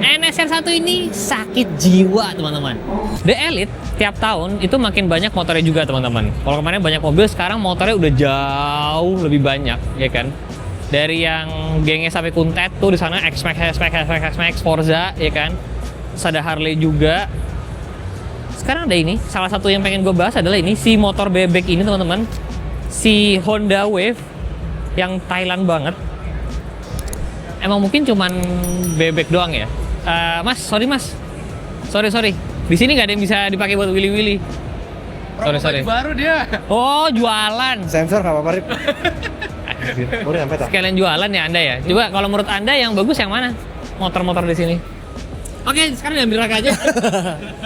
NSR 1 ini sakit jiwa teman-teman. The Elite tiap tahun itu makin banyak motornya juga teman-teman. Kalau kemarin banyak mobil, sekarang motornya udah jauh lebih banyak, ya kan? Dari yang gengnya sampai kuntet tuh di sana X-Max, Forza, ya kan? Terus ada Harley juga. Sekarang ada ini, salah satu yang pengen gue bahas adalah ini, si motor bebek ini teman-teman. Si Honda Wave yang Thailand banget. Emang mungkin cuman bebek doang ya? Mas, sorry mas. Sorry. Di sini nggak ada yang bisa dipakai buat willy-willy. Sorry. Baru dia. Oh, jualan. Sensor nggak apa-apa, Rip. Sekalian jualan ya Anda ya. Coba kalau menurut Anda yang bagus yang mana? Motor-motor di sini. Oke, sekarang diambil Raka aja.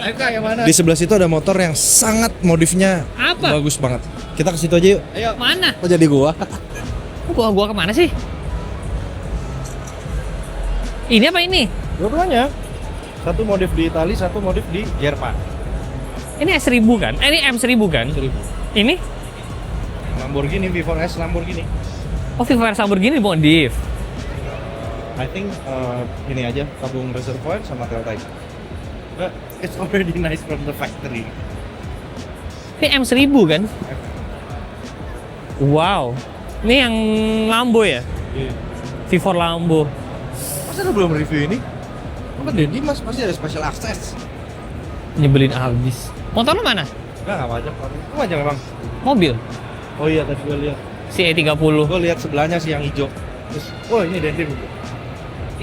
Ayo Kak, yang mana? Di sebelah situ ada motor yang sangat modifnya Apa? bagus banget. Kita ke situ aja yuk. Ayo. Mana? Oh, jadi gua. Gua kemana sih? Ini apa ini? Dua-duanya. Satu modif di Itali, satu modif di Jerman. Ini S1000 kan? Ini M1000 kan? Ini? Lamborghini V4S Lamborghini. Oh, Viva Lamborghini modif. I think ini aja tabung reservoir sama tailpipe. But it's already nice from the factory. Ini M1000 kan? Wow. Ini yang Lambo ya? V4 Lambo. Masa lu belum review ini? Apa Dedi mas pasti ada special access. Nyebelin abis. Motor lu mana? Enggak pajak. Itu aja memang. Mobil. Oh iya tadi gue lihat. Si E30. Gue lihat sebelahnya sih yang hijau. Terus, oh ini denim.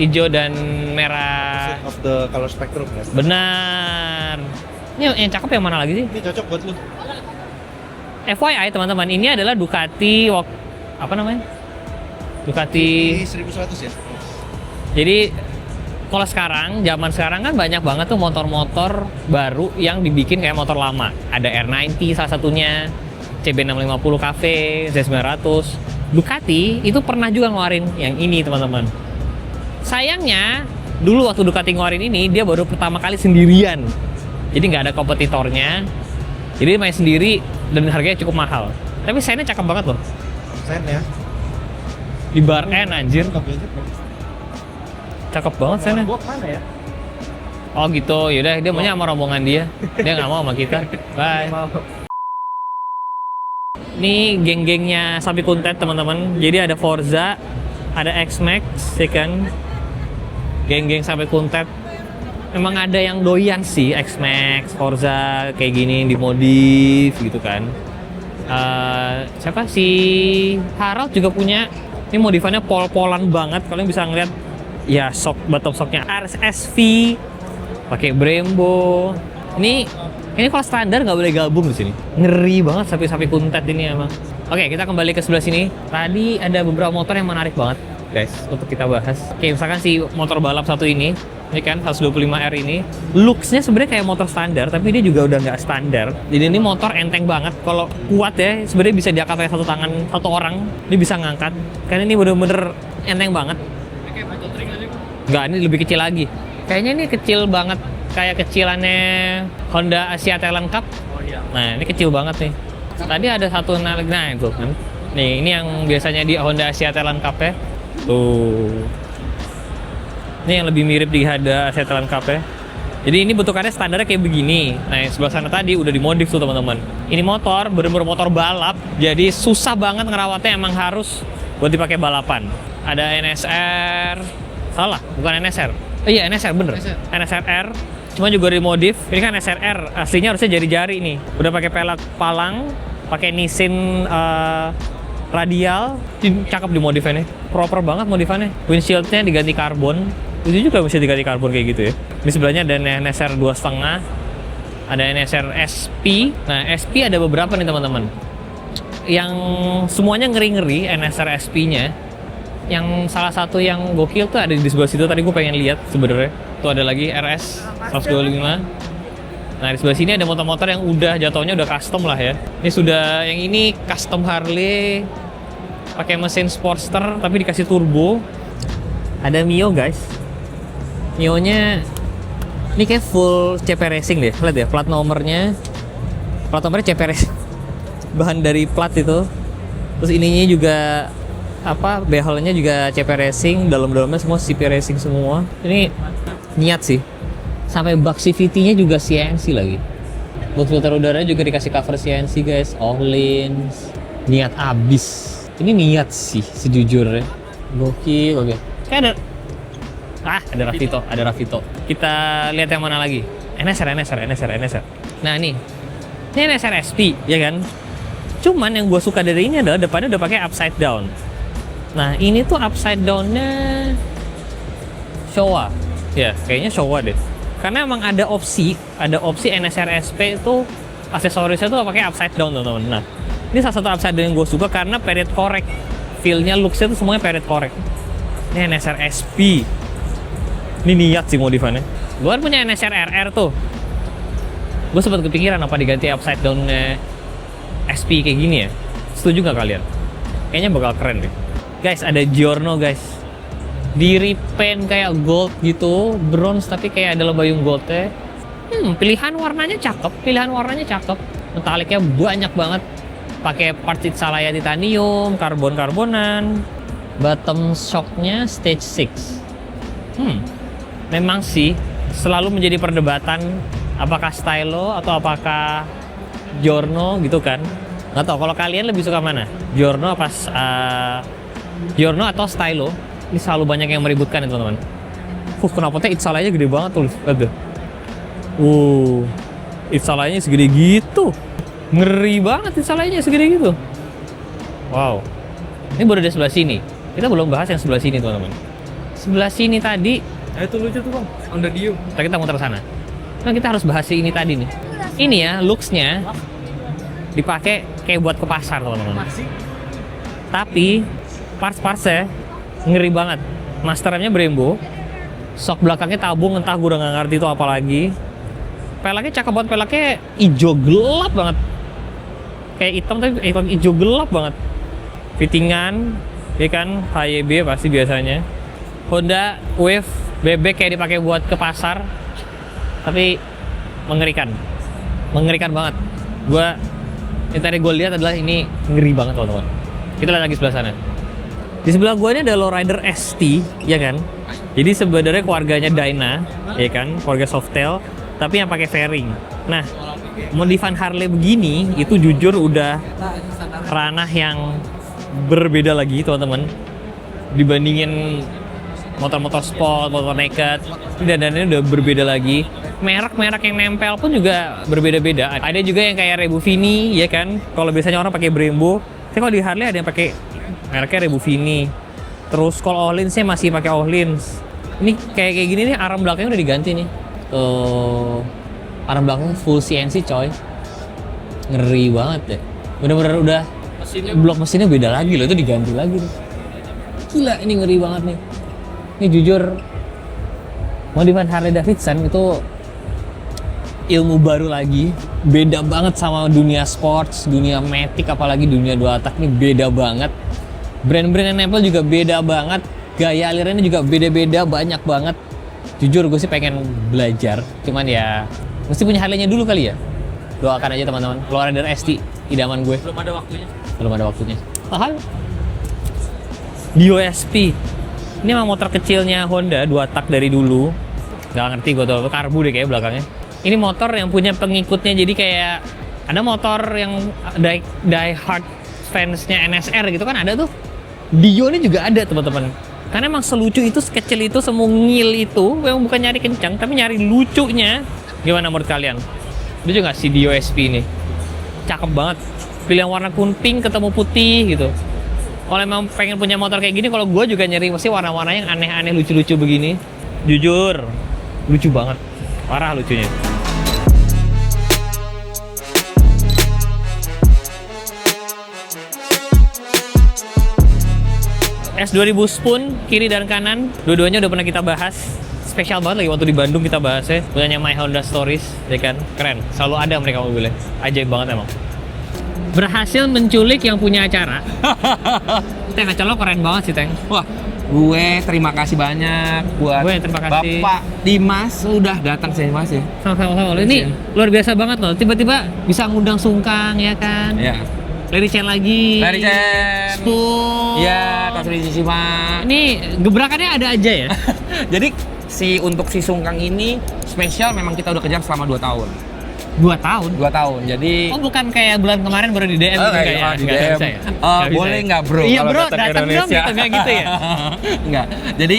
Hijau dan merah. Of the color spectrum ya. Benar. Ini yang cakep yang mana lagi sih? Ini cocok buat lu. FYI teman-teman, ini adalah Ducati apa namanya? Ducati. 1100 ya. Jadi kalau zaman sekarang kan banyak banget tuh motor-motor baru yang dibikin kayak motor lama. Ada R90 salah satunya, CB650 Cafe, Z900. Ducati itu pernah juga ngeluarin yang ini teman-teman. Sayangnya dulu waktu Ducati ngeluarin ini dia baru pertama kali sendirian. Jadi nggak ada kompetitornya. Jadi main sendiri dan harganya cukup mahal. Tapi sennya cakep banget loh. Sen ya. Di bar N anjir. Cakep banget sennya. Gua mana ya? Oh gitu, yaudah dia maunya sama rombongan dia. Dia nggak mau sama kita. Bye. Ini geng-gengnya sapi kuntet teman-teman. Jadi ada Forza, ada X-Max, ya kan? Geng-geng sapi kuntet. Memang ada yang doyan sih X-Max, Forza kayak gini dimodif gitu kan. Siapa si Harald juga punya. Ini modifannya pol-polan banget. Kalian bisa ngeliat ya bottom shocknya RSV, pakai Brembo. Ini kalau standar nggak boleh gabung di sini. Ngeri banget sapi-sapi kuntet ini emang. Oke, kita kembali ke sebelah sini. Tadi ada beberapa motor yang menarik banget, guys, untuk kita bahas. Oke, misalkan si motor balap satu ini kan 125R ini, looks-nya sebenarnya kayak motor standar, tapi dia juga udah nggak standar. Jadi ini motor enteng banget. Kalau kuat ya, sebenarnya bisa diangkat pakai satu tangan, satu orang, dia bisa ngangkat. Karena ini bener-bener enteng banget. Nggak, ini lebih kecil lagi. Kayaknya ini kecil banget, kayak kecilannya Honda Asia Talent Cup. Nah, ini kecil banget nih. Tadi ada satu nah itu kan. Nih, ini yang biasanya di Honda Asia Talent Cup ya. Tuh. Ini yang lebih mirip di Honda Asia Talent Cup ya. Jadi ini bentukannya standarnya kayak begini. Nah, yang sebelah sana tadi udah dimodif tuh teman-teman. Ini motor bener-bener motor balap. Jadi susah banget ngerawatnya, emang harus buat dipakai balapan. Ada NSR. Salah, bukan NSR. Iya, NSR bener. NSR. Cuma juga dimodif. Ini kan SRR, aslinya harusnya jari-jari nih. Udah pakai pelek palang, pakai Nissin radial, cakep dimodifannya. Proper banget modifannya. Windshieldnya diganti karbon. Itu juga bisa diganti karbon kayak gitu ya. Di sebelahnya ada NSR 2,5. Ada NSR SP. Nah, SP ada beberapa nih teman-teman. Yang semuanya ngeri-ngeri NSR SP-nya. Yang salah satu yang gokil tuh ada di sebelah situ, tadi gue pengen lihat sebenarnya. Tuh ada lagi RS 125. Nah, di sebelah sini ada motor-motor yang udah jatuhnya udah custom lah ya. Ini sudah, yang ini custom Harley pakai mesin Sportster tapi dikasih turbo. Ada Mio guys. Mio-nya ini kayak full CP Racing deh. Lihat ya plat nomornya. Plat nomornya CP Racing. Bahan dari plat itu. Terus ininya juga behelnya juga CP Racing, dalam-dalamnya semua CP Racing semua. Ini niat sih. Sampai bak CVT-nya juga CNC lagi. Box filter udara juga dikasih cover CNC guys, Ohlins. Niat abis. Ini niat sih sejujurnya. Gokil, oke. Kayak ada Ravito. Kita lihat yang mana lagi? NSR. Nah nih, ini NSR SP, ya kan? Cuman yang gue suka dari ini adalah depannya udah pakai upside down. Nah ini tuh upside downnya Showa, ya kayaknya Showa deh. Karena emang ada opsi NSR SP itu aksesorisnya tuh pakai upside down teman-teman. Nah ini salah satu upside down yang gue suka karena period correct, feel-nya, looks-nya tuh semuanya period correct. Ini NSR SP. Ini niat sih modifannya. Gue kan punya NSR RR tuh. Gue sempat kepikiran apa diganti upside down-nya SP kayak gini ya. Setuju nggak kalian? Kayaknya bakal keren deh. Guys, ada Giorno guys. Di repaint kayak gold gitu, bronze tapi kayak ada lebayung goldnya. Pilihan warnanya cakep. Metaliknya banyak banget. Pakai part Itsalaya titanium, karbon-karbonan. Bottom shocknya stage 6. Memang sih selalu menjadi perdebatan apakah stylo atau apakah Giorno gitu kan. Nggak tahu kalau kalian lebih suka mana, Giorno Giorno atau stylo. Ini selalu banyak yang meributkan ya teman-teman. Knalpotnya Itsalaya gede banget tuh. Lihat deh. Itsalayanya segede gitu. Ngeri banget Itsalayanya segede gitu. Wow. Ini baru dari sebelah sini. Kita belum bahas yang sebelah sini teman-teman. Sebelah sini tadi. Itu lucu tuh bang. Honda Dio. Kita muter sana. Nah kita harus bahas ini tadi nih. Ini ya looks-nya dipakai kayak buat ke pasar teman-teman. Tapi parts-partsnya ngeri banget. Master remnya Brembo. Shock belakangnya tabung, entah gue udah nggak ngerti itu apa lagi. Peleknya cakep banget, peleknya hijau gelap banget. Kayak hitam tapi hijau gelap banget. Fittingan, ya kan, HYB pasti biasanya. Honda Wave bebek kayak dipakai buat ke pasar. Tapi mengerikan banget. Yang tadi gue lihat adalah ini ngeri banget teman-teman. Kita lihat lagi sebelah sana. Di sebelah gue ini ada Lowrider ST, ya kan? Jadi sebenarnya keluarganya Dyna, ya kan? Keluarga Softail, tapi yang pakai fairing. Nah, modifan Harley begini itu jujur udah ranah yang berbeda lagi teman-teman. Dibandingin motor-motor sport, motor naked, dandannya udah berbeda lagi. Merek-merek yang nempel pun juga berbeda-beda. Ada juga yang kayak Rebufini, ya kan? Kalau biasanya orang pakai Brembo, tapi kalau di Harley ada yang pakai mereknya Rebufini. Terus kalau Ohlins-nya masih pakai Ohlins. Ini kayak gini nih, arm belakangnya udah diganti nih. Arm belakangnya full CNC coy. Ngeri banget ya. Bener-bener udah blok mesinnya beda lagi loh, itu diganti lagi nih. Gila, ini ngeri banget nih. Ini jujur modifan Harley Davidson itu ilmu baru lagi, beda banget sama dunia sports, dunia matic, apalagi dunia dua tak. Ini beda banget. Brand-brand yang nempel juga beda banget. Gaya alirannya juga beda-beda, banyak banget. Jujur gue sih pengen belajar, cuman ya mesti punya Harley-nya dulu kali ya. Doakan aja teman-teman. Lowrider ST, idaman gue. Belum ada waktunya. Mahal. Dio SP. Ini emang motor kecilnya Honda, 2 tak dari dulu. Gak ngerti gue tuh, karbu deh kayak belakangnya. Ini motor yang punya pengikutnya, jadi kayak ada motor yang die hard fansnya NSR gitu kan ada tuh. Dio ini juga ada teman-teman. Karena emang selucu itu, sekecil itu, semungil itu, memang bukan nyari kencang, tapi nyari lucunya. Gimana menurut kalian? Lucu nggak si Dio SP ini? Cakep banget. Pilih yang warna pink ketemu putih gitu. Kalau emang pengen punya motor kayak gini, kalau gue juga nyari pasti warna-warna yang aneh-aneh, lucu-lucu begini. Jujur, lucu banget. Parah lucunya. S2000 Spoon, kiri dan kanan, dua-duanya udah pernah kita bahas. Spesial banget lagi waktu di Bandung kita bahasnya. Punyanya My Honda Stories, ya kan? Keren, selalu ada mereka mobilnya. Ajaib banget emang. Berhasil menculik yang punya acara. Teng, acara lo keren banget sih, Teng. Wah, gue terima kasih banyak buat Terima kasih. Bapak Dimas udah datang sih Mas ya. Sama-sama. Ini luar biasa banget loh. Tiba-tiba bisa ngundang Sungkang, ya kan? Iya. Larry Chen lagi. Larry Chen. Spoon. Iya, Tatsuri Shishima. Ini gebrakannya ada aja ya? Jadi untuk si Sungkang ini spesial memang kita udah kejar selama 2 tahun. 2 tahun? 2 tahun, jadi... Oh bukan kayak bulan kemarin baru di DM gitu kayak di nggak DM. bisa ya? Oh, Nggak bisa boleh ya? nggak bro? Iya kalau bro, datang ke datang dong Indonesia? gitu, nggak gitu ya? Enggak, jadi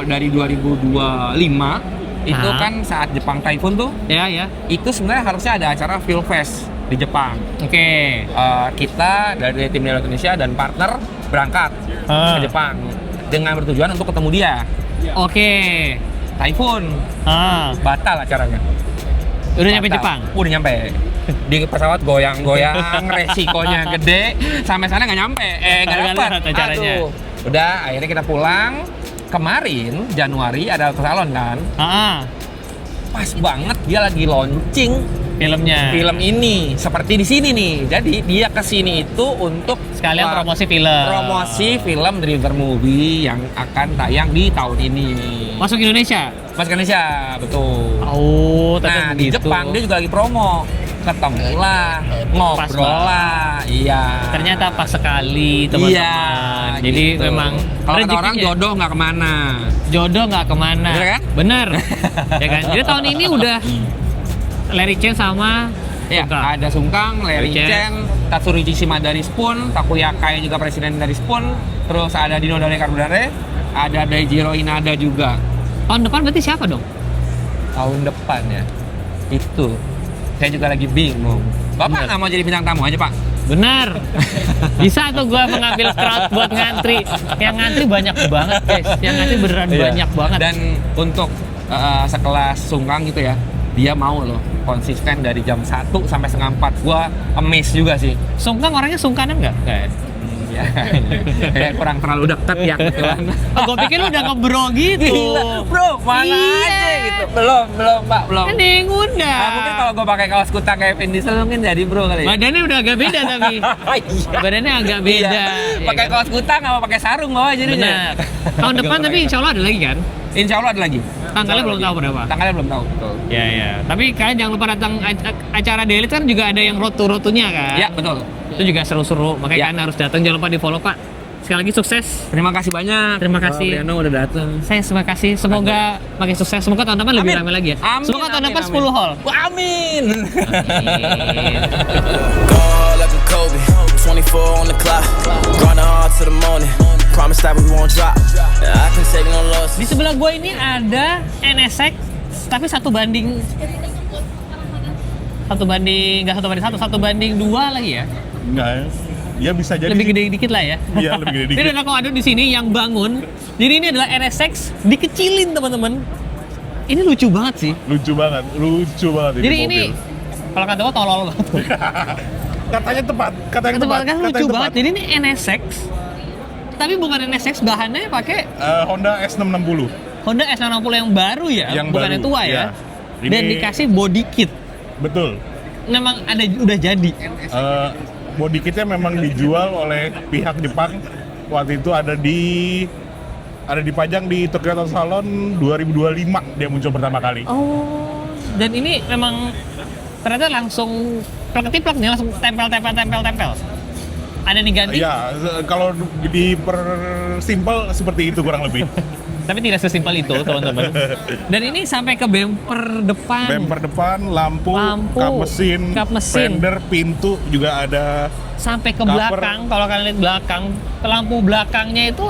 dari 2025 itu Hah? kan saat Jepang Typhoon tuh, Ya ya. itu sebenarnya harusnya ada acara Film Fest di Jepang. Oke. Kita dari tim Nelo Indonesia dan partner berangkat Ah. ke Jepang dengan bertujuan untuk ketemu dia. Oke. Typhoon, batal acaranya. Udah nyampe Batal. Jepang? Udah nyampe. Di pesawat goyang-goyang, resikonya gede, sampai sana nggak nyampe, nggak Nggak dapat lihat acaranya. Aduh. Udah, akhirnya kita pulang. Kemarin Januari ada salon kan, pas banget dia lagi launching Filmnya. film ini seperti di sini nih. Jadi dia kesini itu untuk Sekalian promosi film. promosi film Driver Movie yang akan tayang di tahun ini. Masuk Indonesia? Mas Indonesia, betul. Oh, Nah, ternyata di begitu. Jepang dia juga lagi promo. Ketemu lah, ngobrol banget. lah. Iya. Ternyata pas sekali teman-teman. Iya, Jadi gitu. memang kalau kata orang rezekinya. jodoh nggak kemana. Jodoh nggak kemana. Bener kan? Bener. Ya kan? Jadi tahun ini udah Larry Chen sama Ya, Sungkang. ada Sungkang, Larry Chen. Chen, Tatsuruji Shima dari Spoon, Takuyaka yang juga presiden dari Spoon, terus ada Dino Dare Carbonare, ada Daijiro Inada juga. Tahun depan berarti siapa dong? Tahun depan ya. Itu. Saya juga lagi bingung. Bapak Bener. nggak mau jadi bintang tamu aja, Pak? Benar. Bisa tuh gua mengambil crowd buat ngantri. Yang ngantri banyak banget, guys. Yang ngantri beneran Iya. banyak banget. Dan untuk sekelas Sungkang gitu ya, dia mau loh konsisten dari jam 1 sampai setengah 4. Gua amazed juga sih. Sungkang orangnya sungkanan nggak? Nggak. Ya, kayak kurang terlalu dekat ya kebetulan. Oh, gue pikir lu udah ngebro gitu. Gila, bro, mana Iya. aja gitu. Belum, Pak, belum. Kan dia yang ngundang. Mungkin kalau gue pakai kaos kuta kayak Vin Diesel mungkin jadi bro kali. Badannya udah agak beda tapi. Iya. Badannya agak beda. Iya. ya Pakai kan? kaos kuta nggak mau pakai sarung bawah jadinya. Benar. Tahun depan tapi insya Allah ada lagi kan? Insya Allah ada lagi. Tanggalnya belum tahu berapa. Tanggalnya belum tahu. Betul. Ya ya. Tapi kalian jangan lupa datang acara Daily kan juga ada yang road to road-nya kan? Ya, betul. Itu juga seru-seru. Makanya Ya. kalian harus datang. Jangan lupa di follow Pak. Sekali lagi sukses. Terima kasih banyak. Terima kasih. Pak Priano udah datang. Saya terima kasih. Semoga makin sukses. Semoga tahun depan lebih Amin. ramai lagi ya. Amin, Semoga tahun amin, depan amin. 10 hall. Wah, amin. Go hard like a Kobe, 24 on the clock, grinding hard to the morning. Promise that we won't drop. I can take no loss. Di sebelah gua ini ada NSX tapi satu banding satu banding 2 lagi ya. Enggak ya. Ya bisa jadi Lebih sih. gede dikit lah ya. Iya, lebih gede dikit. Ini ada kok ada di sini yang bangun. Jadi ini adalah NSX dikecilin teman-teman. Ini lucu banget sih. Lucu banget Jadi mobil. ini kalau kata gua tolol banget. Katanya tepat, katanya Itu tepat. kan lucu katanya banget. tepat. Jadi ini NSX tapi bukan NSX, bahannya pakai Honda S660. Honda S660 yang baru ya, Yang bukan yang baru, tua ya. iya. Dan Ini- dikasih body kit. Betul. Memang udah jadi. Body kitnya memang dijual oleh pihak Jepang. Waktu itu ada dipajang di Tokyo Auto Salon 2025 dia muncul pertama kali. Oh. Dan ini memang ternyata langsung plek-plek nih, langsung tempel. Ada diganti, Ya, kalau dipersimpel seperti itu kurang lebih. tapi tidak sesimpel itu teman-teman. Dan ini sampai ke bumper depan. Bumper depan, lampu, kap mesin, fender, pintu juga ada. Sampai ke Cover. belakang, kalau kalian lihat belakang, lampu belakangnya itu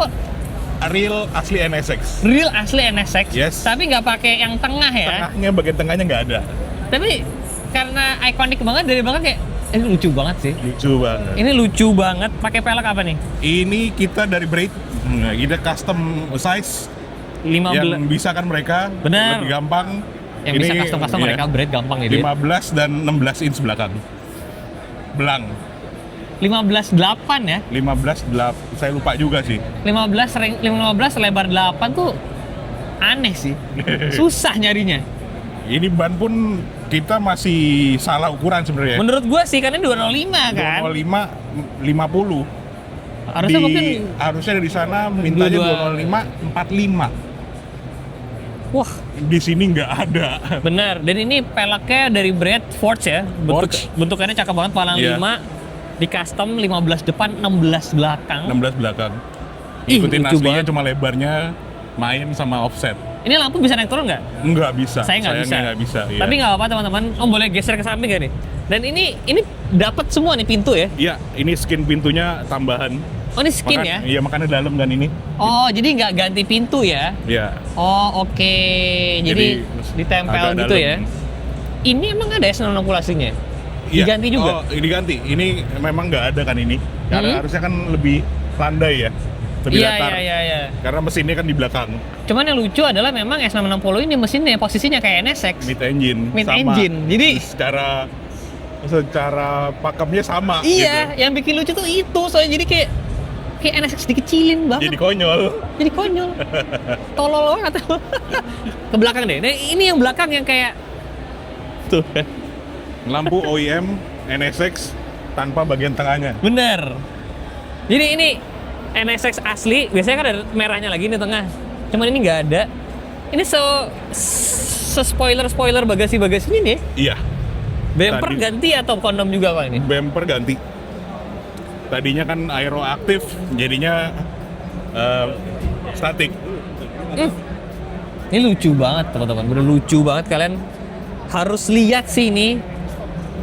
Real asli NSX. real asli NSX. Yes. Tapi nggak pakai yang tengah ya. Bagian tengahnya nggak ada. Tapi karena ikonik banget dari belakang kayak ini lucu banget sih. Lucu banget. Ini lucu banget. Pakai pelek apa nih? Ini kita dari Braid, kita custom size 15. yang bisa kan mereka. Benar. Lebih gampang. Yang bisa custom iya, mereka bread gampang gitu ya. 15 dan 16 inch belakang. Belang. 15.8 ya. 15 saya lupa juga sih. 15 lebar 8 tuh aneh sih. Susah nyarinya. Ini ban pun kita masih salah ukuran sebenarnya. Menurut gua sih karena 205 kan. 205 50. Harusnya mungkin harusnya dari sana mintanya 205 45. wah, Di sini nggak ada. benar. Dan ini peleknya dari Bread Forge ya. Forge. Bentukannya cakep banget, palang Iya. 5 di custom 15 depan, 16 belakang. 16 belakang. Ih, Ikutin lucu aslinya banget. cuma lebarnya main sama offset. Ini lampu bisa naik turun nggak? Nggak bisa. Saya nggak bisa. Sayangnya nggak bisa. Iya. Tapi nggak apa-apa teman-teman. Om boleh geser ke samping gak nih? Dan ini dapat semua nih pintu ya? Iya, ini skin pintunya tambahan. Oh ini skin ya? Iya, makanya dalam kan ini. Oh jadi nggak ganti pintu ya? Iya. Oh oke. Jadi ditempel agak gitu dalam. ya? Ini emang ada S660 aslinya? Iya. Diganti juga? Oh, diganti. Ini memang nggak ada kan ini. Karena harusnya kan lebih landai ya. Lebih datar. Iya. Karena mesinnya kan di belakang. Cuman yang lucu adalah memang S660 ini mesinnya posisinya kayak NSX. Mid engine. Mid sama. engine. Jadi secara pakemnya sama. iya, gitu. yang bikin lucu tuh itu. Soalnya jadi kayak NSX dikecilin banget. Jadi konyol. Jadi konyol. Tolol banget. Ke belakang deh. Nah, ini yang belakang yang kayak tuh. Lampu OEM NSX tanpa bagian tengahnya. Bener. Jadi ini NSX asli, biasanya kan ada merahnya lagi di tengah. Cuman ini nggak ada. Ini spoiler bagasi ini nih. Iya. Bumper Tadi- ganti atau kondom juga Pak ini? Bumper ganti. Tadinya kan aeroaktif, jadinya statik. Ini lucu banget teman-teman, bener lucu banget, kalian harus lihat sih ini.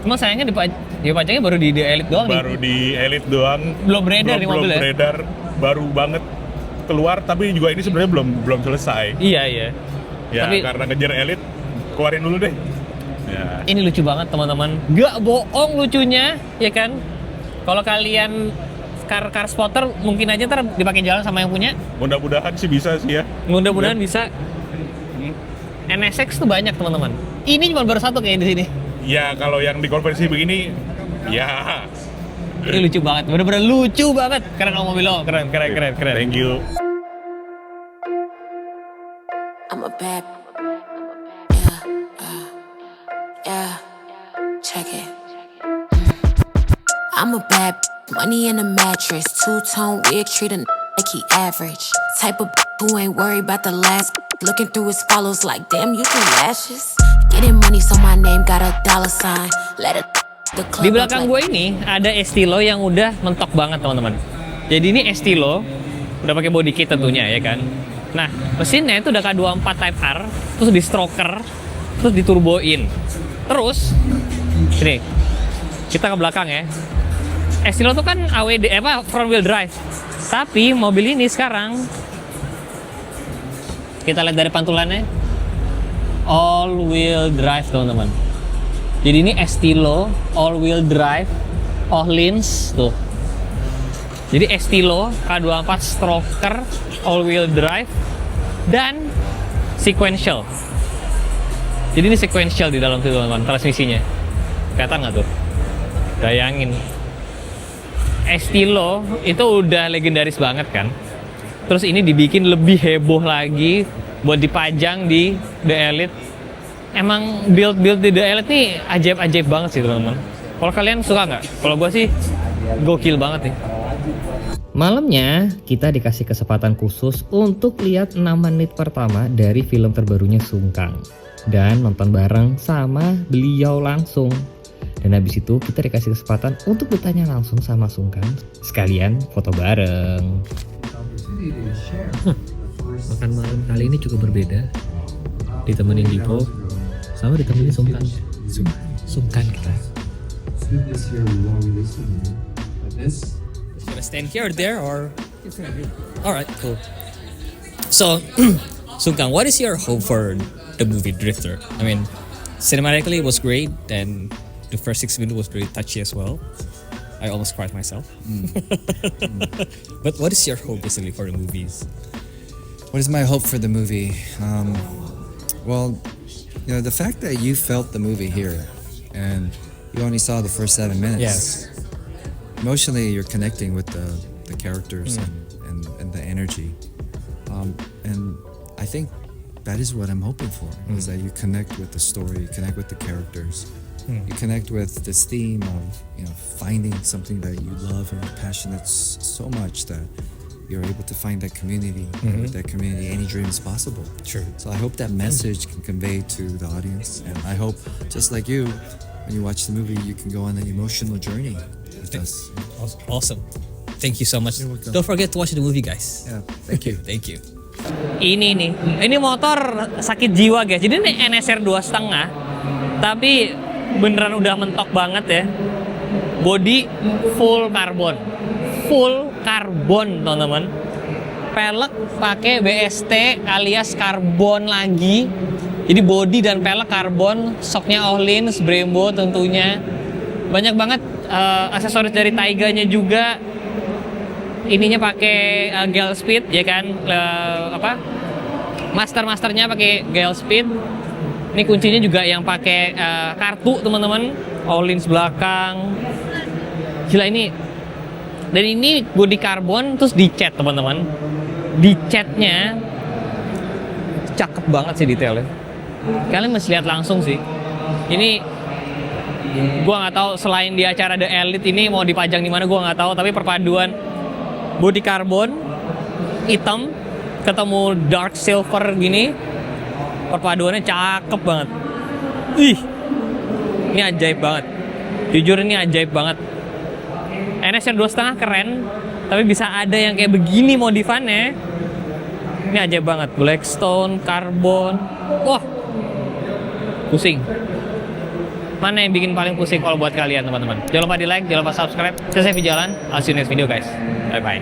Emang sayangnya dipajangnya baru di Elite doang nih. Baru di Elite doang. Belum beredar di mobil belum ya? beredar, baru banget keluar. Tapi juga ini sebenarnya belum selesai. Iya. Ya Tapi karena ngejar Elite, keluarin dulu deh. Ya. ini lucu banget teman-teman. Gak bohong lucunya, ya kan? Kalau kalian car spotter mungkin aja ntar dipakai jalan sama yang punya. Mudah-mudahan sih bisa sih ya. Mudah-mudahan bisa. NSX tuh banyak teman-teman. Ini cuma baru satu kayak di sini. Ya kalau yang dikonversi begini, ya. Ini lucu banget, bener-bener lucu banget. Keren om mobil lo, keren. Thank you. I'm a bad. Yeah. Check it. I'm a bad. Money in a mattress. Two-tone wig, treat a like he average. Type of who ain't worried about the last. Looking through his follows like, damn, you can lashes. Getting money, so my name got a $sign. Let it the club. Di belakang gue ini ada Estilo yang udah mentok banget teman-teman. Jadi ini Estilo udah pakai body kit tentunya ya kan. Nah mesinnya itu udah K24 Type R, terus di stroker, terus diturboin. Terus ini kita ke belakang ya. Estilo tuh kan AWD front wheel drive. Tapi mobil ini sekarang kita lihat dari pantulannya all wheel drive teman-teman. Jadi ini Estilo all wheel drive Öhlins tuh. Jadi Estilo K24 stroker all wheel drive dan sequential. Jadi ini sequential di dalam situ teman-teman transmisinya. Kelihatan nggak tuh? Bayangin. Estilo itu udah legendaris banget kan. Terus ini dibikin lebih heboh lagi buat dipajang di The Elite. Emang build di The Elite nih ajaib-ajaib banget sih teman-teman. Kalau kalian suka nggak? Kalau gue sih gokil banget nih. Malamnya kita dikasih kesempatan khusus untuk lihat 6 menit pertama dari film terbarunya Sungkang dan nonton bareng sama beliau langsung. Dan habis itu kita dikasih kesempatan untuk bertanya langsung sama Sungkang, sekalian foto bareng. Makan malam kali ini cukup berbeda. Ditemenin Dipo sama ditemenin Sungkang. Sungkang kita. Should I stand here or there or? Alright, cool. So, Sungkang, what is your hope for the movie Drifter? I mean, cinematically it was great and the first 6 minutes was very touchy as well. I almost cried myself. But what is your hope basically for the movies? What is my hope for the movie? Well, you know, the fact that you felt the movie here and you only saw the first 7 minutes. Yes. Emotionally, you're connecting with the characters and the energy. And I think that is what I'm hoping for, is that you connect with the story, you connect with the characters. You connect with this theme of, you know, finding something that you love and you're passionate so much that you're able to find that community. And with that community, any dream is possible. Sure. So I hope that message can convey to the audience, and I hope, just like you, when you watch the movie, you can go on an emotional journey with us. Awesome. Thank you so much. You're welcome. Don't forget to watch the movie, guys. Yeah, thank you. Thank you. Ini motor sakit jiwa guys. Jadi ini NSR 2,5, tapi beneran udah mentok banget ya. Body full karbon, teman-teman. Pelek pakai BST alias karbon lagi. Jadi body dan pelek karbon, shocknya Öhlins, Brembo tentunya. Banyak banget aksesoris dari Taiganya juga. Ininya pakai gel speed ya kan, masternya pakai gel speed. Ini kuncinya juga yang pakai kartu teman-teman, Öhlins belakang. Gila ini. Dan ini body karbon terus dicat teman-teman. Dicatnya cakep banget sih detailnya. Kalian mesti lihat langsung sih. Ini gua nggak tahu selain di acara The Elite ini mau dipajang di mana gua nggak tahu, tapi perpaduan body karbon hitam ketemu dark silver gini, perpaduannya cakep banget. Ih, ini ajaib banget. Jujur ini ajaib banget. NSR 2,5 keren, tapi bisa ada yang kayak begini modifannya. Ini ajaib banget. Blackstone, karbon. Wah, pusing. Mana yang bikin paling pusing kalau buat kalian teman-teman? Jangan lupa di like, jangan lupa subscribe. Saya Jalan. I'll see you next video guys. Bye bye.